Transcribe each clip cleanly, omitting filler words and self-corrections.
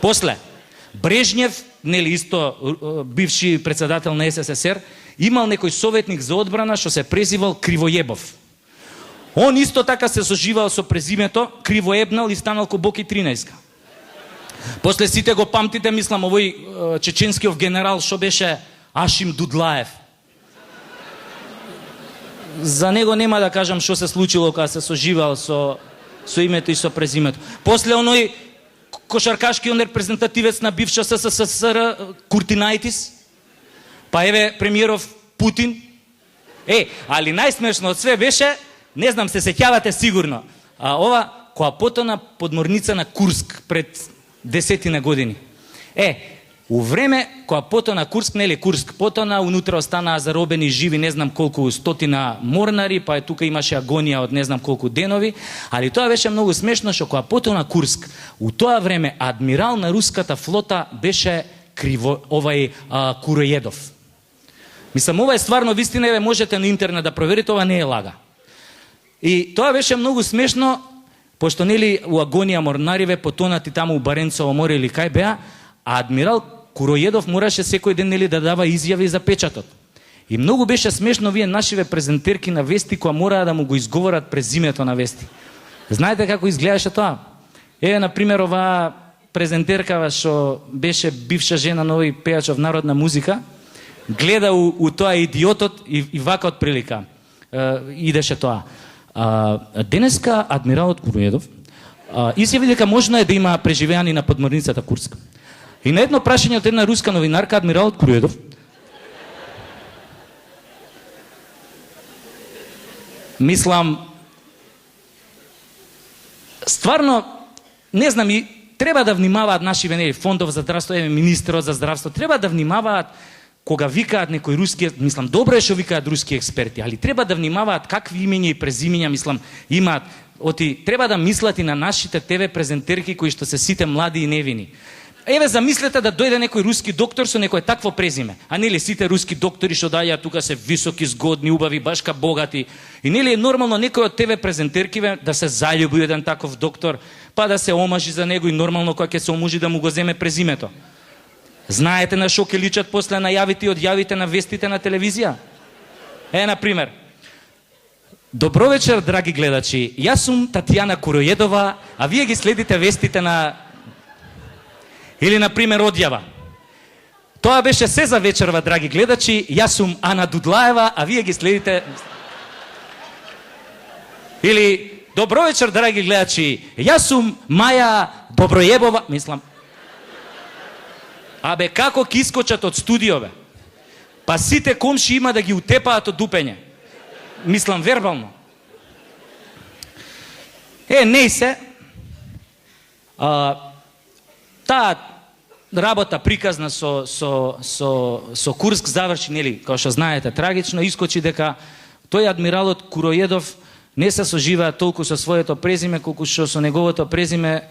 После, Брежнев, нели исто бивши председател на СССР, имал некој советник за одбрана што се презивал Кривојебов. Он исто така се соживал со презимето, кривоебнал и станал ко Боки 13. После сите го памтите, мислам, овој чеченскиот генерал што беше Ашим Дудлаев. За него нема да кажам што се случило кога се соживал со името и со презимето. После оној кошаркашки репрезентативец на бивша СССР Куртинайтис, па еве премиеров Путин. Али најсмешно од све беше, не знам, се сеќавате сигурно, ова која потона подморница на Курск пред 10 години. У време која потона Курск, нели Курск потона, унутра останаа заробени живи не знам колку стотина морнари, па тука имаше агонија од не знам колку денови, али тоа беше многу смешно што која потона Курск, у тоа време адмирал на руската флота беше Куроедов. Мислам, ова е стварно вистина, еве можете на интернет да проверите, ова не е лага. И тоа беше многу смешно, пошто нели у агонија морнариве потонати таму у Баренцово море или кај беа, а адмирал Куроедов мораше секој ден нели да дава изјави за печатот. И многу беше смешно вие нашиве презентерки на вести која мораа да му го изговорат презимето на вести. Знаете како изгледаше тоа? Еве на пример оваа презентеркава што беше бивша жена на овој пејачов народна музика, гледа у тоа идиотот и вака од прилика идеше тоа. Денеска адмиралот Куроедов изјави дека можно е да има преживеани на подморницата Курск. И на едно прашање од една руска новинарка, адмиралот Куроедов мислам, стварно не знам, и треба да внимаваат нашиве нели фондов за здравство, министерот за здравство, треба да внимаваат кога викаат некои руски, мислам, добро е што викаат руски експерти, али треба да внимаваат какви имења и презимења, мислам, имаат. Треба да мислат и на нашите ТВ презентерки кои што се сите млади и невини. Еве замислете да дојде некој руски доктор со некој такво презиме. А нели сите руски доктори што доаѓаат тука се високи, згодни, убави, башка богати. И нели е нормално некој од ТВ презентеркиве да се заљуби еден таков доктор, па да се омажи за него и нормално кога ќе се омужи да му го земе презимето. Знаете на што ќе личат после најавите и одјавите на вестите на телевизија? На пример, добро вечер, драги гледачи, јас сум Татјана Куроедова, а вие ги следите вестите на... Или, на пример, одјава. Тоа беше се за вечерва, драги гледачи, јас сум Ана Дудлаева, а вие ги следите... Или, добро вечер, драги гледачи, јас сум Маја Добројебова, мислам... Абе, како ќе искочат од студиове? Па сите комши има да ги утепаат од дупење. Мислам, вербално. Не се. Таа работа приказна со Курск заврши, нели, како што знаете, трагично, искочи дека тој адмиралот Куроедов не се соживаа толку со своето презиме, колку што со неговото презиме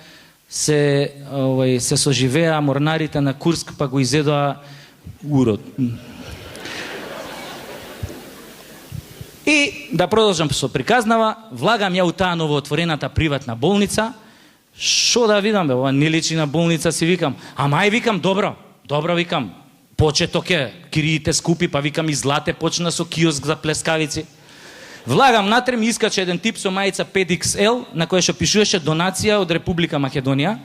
се соживеа морнарите на Курск, па го изедоа урод. И да продолжам со приказнава, влагам ја у таа новоотворената приватна болница. Шо да видам, бе, ова не личи на болница, си викам. Ама викам, добро, викам. Почеток е, кириите скупи, па викам и злате почна со киоск за плескавици. Влагам натре, ми искаче еден тип со мајца 5XL, на која што пишуваше донација од Република Македонија.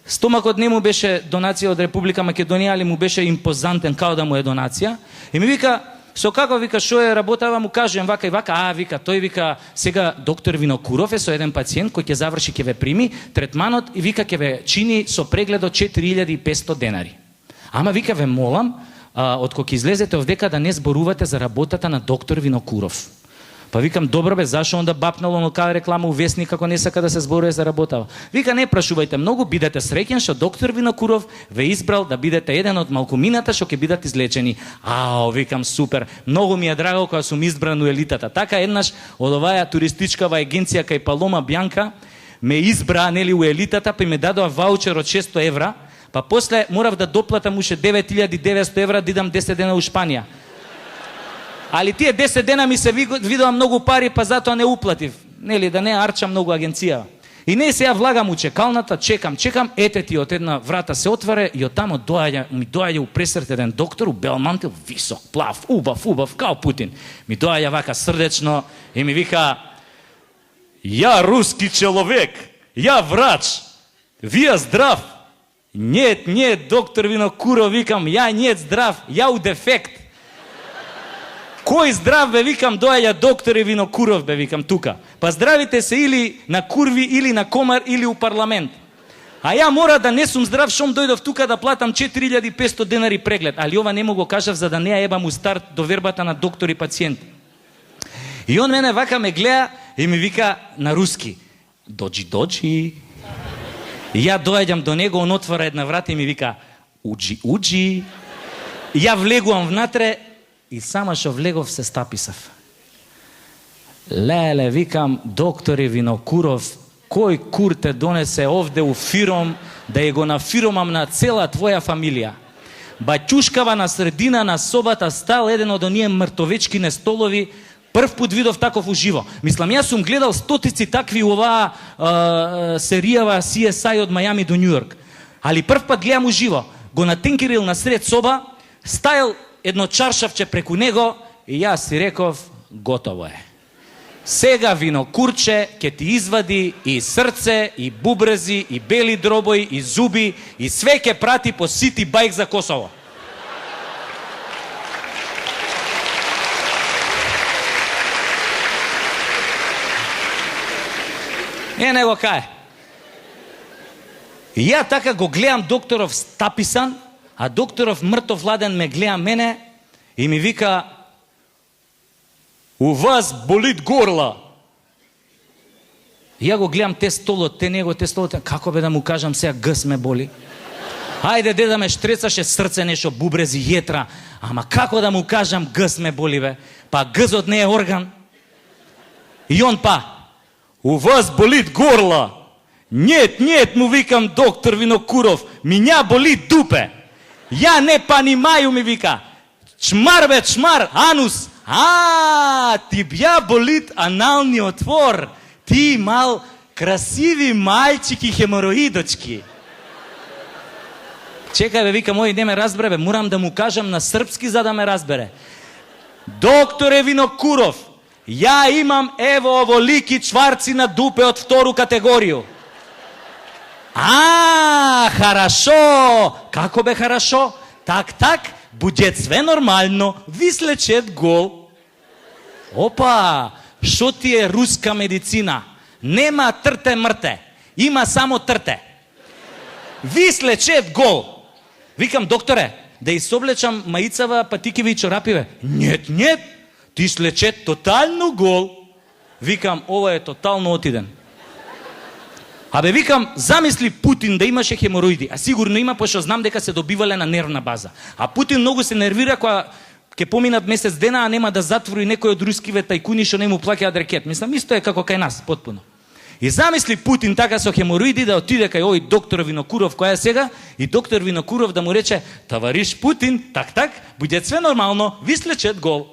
Стомакот не му беше донација од Република Македонија, али му беше импозантен, као да му е донација. И ми вика, со како, вика, шо е работава, му кажем вака и вака, вика, тој вика, сега доктор Винокуров е со еден пациент кој ќе заврши, ќе ве прими третманот и вика ќе ве чини со прегледот 4500 денари. Ама вика, ве молам, од кога ќе излезете овдека да не зборувате за работата на доктор Винокуров. Па викам, добро бе, зашо онда бапнало онакава реклама у вестник како не сака да се зборува за работава? Вика, не прашувајте многу, бидете среќен што доктор Винокуров ве избрал да бидете еден од малкумината што ќе бидат излечени. Викам, супер, многу ми е драго кога сум избран у елитата. Така еднаш од оваа туристичкава агенција кај Палома Бјанка ме избра, нели, у елитата, па ме дадоа ваучер од 600 евра, па после морав да доплатам уште 9900 евра да идам 10 дена у Шпанија. Али тие 10 дена ми се видоа многу пари, па затоа не уплатив. Нели, да не арчам многу агенција. И не сега влагам у чекалната, чекам, ете ти од една врата се отваре и од тамо ми доаѓа у пресрет еден доктор, у бел мантил, висок, плав, убав, као Путин. Ми доаѓа вака срдечно и ми вика: "Ја руски человек, ја врач, вие здрав?" "Нет, доктор Винокуров", викам, "ја нет здрав, ја у дефект." "Кој здрав бе", викам, "доаѓа доктор Винокуров бе", викам, тука. Па здравите се или на курви, или на комар, или у парламент. А ја мора да не сум здрав, шом дојдов тука да платам 4500 денари преглед. Али ова не му го кажав за да не ја ебам у старт до вербата на доктор и пациент. И он мене вака ме гледа и ми вика на руски: "Доджи." И ја доаѓам до него, он отвора една врата и ми вика: "Уджи." И ја влегувам внатре и сама што влегов се стаписав. Леле, викам, докторе Винокуров, кој кур те донесе овде у фиром да ја го нафиромам на цела твоја фамилија? Баќушкава на средина на собата стал еден од оние мртовечкине столови. Прв пут видов таков уживо. Мислам, јас сум гледал стотици такви у оваа серијава CSI од Мајами до Њујорк. Али прв пат гледам уживо. Го натенкирил на сред соба, стајал едно чаршавче преку него и јас си реков: "Готово е. Сега Винокурче ќе ти извади и срце, и бубрези, и бели дробои, и зуби, и све ќе прати по Сити Байк за Косово." Не го кае. И ја така го гледам докторов стаписан, а докторов мртов ладен ме гледа мене и ми вика: "У вас болит горла." Ја го гледам те столот, те столот, како бе да му кажам сега, гъс ме боли. Ајде деда ме штрецаше срце, нешто бубрези, јетра, ама како да му кажам гъс ме боли бе? Па гъзот не е орган. И он па: "У вас болит горла." Нет, му викам, доктор Винокуров, "Меня болит дупе." "Ја не понимаю", ми вика. "Чмар бе, чмар, анус." Ти бја болит анални отвор. Ти имал красиви мальчики хемороидочки. Чекај бе, викам, ој не ме разбере бе, морам да му кажам на српски за да ме разбере. "Докторе Винокуров, ја имам ево оволики чварци на дупе од втору категорију." Хорошо. Како бе хорошо? Так, будет све нормално, ви слечет гол. Опа, шо ти е руска медицина? Нема трте мрте, има само трте. Ви слечет гол. Викам, докторе, да изоблечам маицава, патикиви и чорапиве. Нет, ти слечет тотално гол. Викам, ова е тотално отиден. Абе, викам, замисли Путин да имаше хемороиди, а сигурно има, пошто знам дека се добивале на нервна база. А Путин многу се нервира кога ќе поминат месец дена, а нема да затвори некој од рускиве тајкуни што не му плаќаат рекет. Мислам, исто е како кај нас, потпуно. И замисли Путин така со хемороиди да отиде кај овој доктор Винокуров која е сега и доктор Винокуров да му рече: "Товариш Путин, так, буде све нормално, ви слечет гол."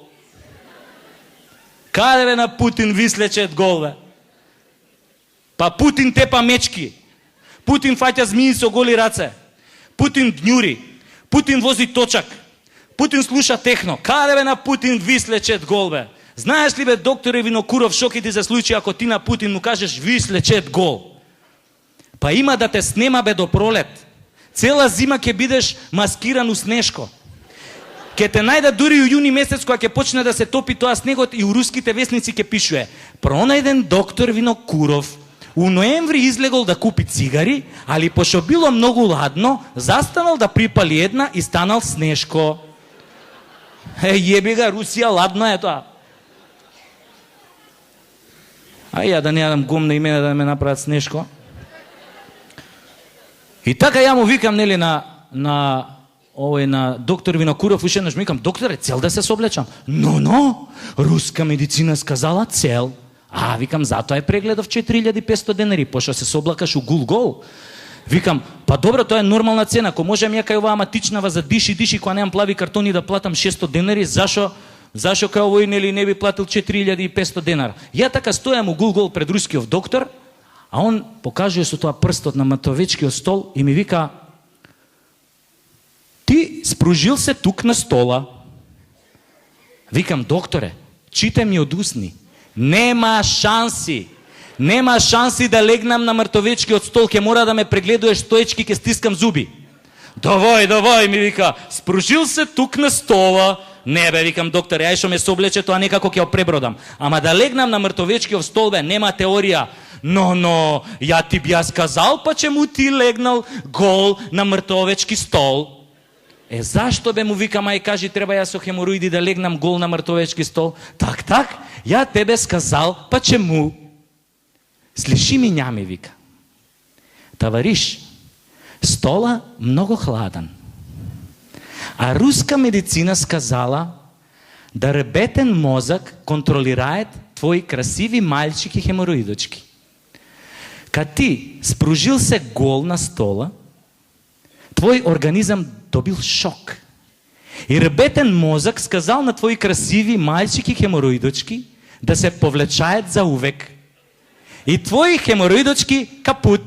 Каде бе на Путин ви слечет гол бе? Па Путин тепа мечки. Путин фаќа змии со голи раце. Путин дњури. Путин вози точак. Путин слуша техно. Каде бе на Путин ви слечет гол бе? Знаеш ли бе, докторе Винокуров, шо ќе ти се случи ако ти на Путин му кажеш ви слечет гол? Па има да те снема бе до пролет. Цела зима ќе бидеш маскиран у снешко. Ке те најда дури у јуни месец кога ќе почне да се топи тоа снегот и у руските весници ќе пишуе: "Пронајден доктор Винокуров. У ноември излегол да купи цигари, али пошто било многу ладно, застанал да припали една и станал снешко." Јеби га, Русија, ладно е тоа. Ја да не јадам гум на имене да ме направат снешко. И така ја му викам, нели, на доктор Винокуров, уште еднаш викам: "Докторе, цел да се соблечам?" Но, руска медицина сказала цел. Викам, затоа е прегледов 4500 денари, пошто се соблакаш у гул-гол. Викам, па добро, тоа е нормална цена, ако можем ја кај оваа матичнава за диши, кога немам плави картони да платам 600 денари, зашо кај овој, нели, не би платил 4500 денара? Ја така стојам у гул-гол пред рускиот доктор, А он покажува со тоа прстот на мртовечкиот стол и ми вика: ти спружил се тук на стола. Викам: докторе, читай ми од усни. Нема шанси. Нема шанси да легнам на мртовечкиот стол, ќе мора да ме прегледуваш стоечки, ќе стискам зуби. Довој, ми вика, спружил се тук на стола. Не бе, викам, докторе, ај шо ме соблече, тоа некако ќе опребродам. Ама да легнам на мртовечкиот стол, бе, нема теорија. Но, ја ти бија сказал, па че му ти легнал гол на мртовечки стол. Зашто бе, му викам, ај кажи, треба ја со хемороиди да легнам гол на мртовечки стол? Так, ја тебе сказал, па че му. Слиши ми нями, вика. Товариш, стола много хладен. А руска медицина сказала да ребетен мозък контролирает твои красиви мальчики хемороидочки. Kad ti спружил се гол на стола, твой организъм добил шок. И ребетен мозък сказал на твои красиви мальчики хемороидочки да се повлечаят за увек. И твои хемороидочки капут.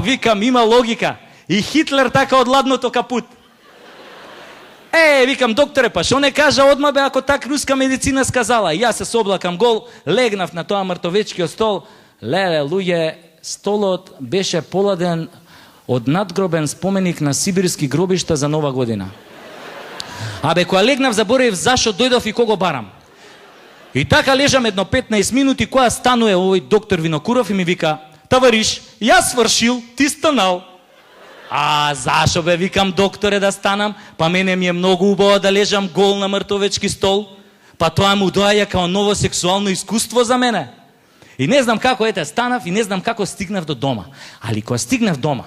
Викам, има логика. И Хитлер така од ладното капут. Викам, докторе, па шо не кажа одма бе, ако так руска медицина сказала. И јас се соблакам гол, легнав на тоа мртовечкиот стол. Леле, луѓе, столот беше поладен од надгробен споменик на сибирски гробишта за Нова година. Кога легнав, заборев зашо дојдов и кого барам. И така лежам едно 15 минути, која стануе овој доктор Винокуров и ми вика: товариш, јас свршил, ти станал. Зашо бе, викам, докторе, да станам? Па мене ми е многу убаво да лежам гол на мртовечки стол. Па тоа му доаѓа као ново сексуално искуство за мене. И не знам како станав и не знам како стигнав до дома. Али кога стигнав дома,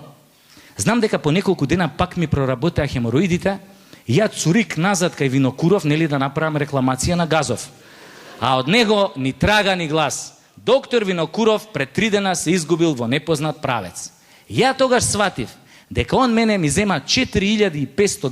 знам дека по неколку дена пак ми проработеа хемороидите и ја цурик назад кај Винокуров, нели, да направам рекламација на газов. Од него ни трага ни глас. Доктор Винокуров пред 3 дена се изгубил во непознат правец. Ја тогаш сватив дека он мене ми зема 4500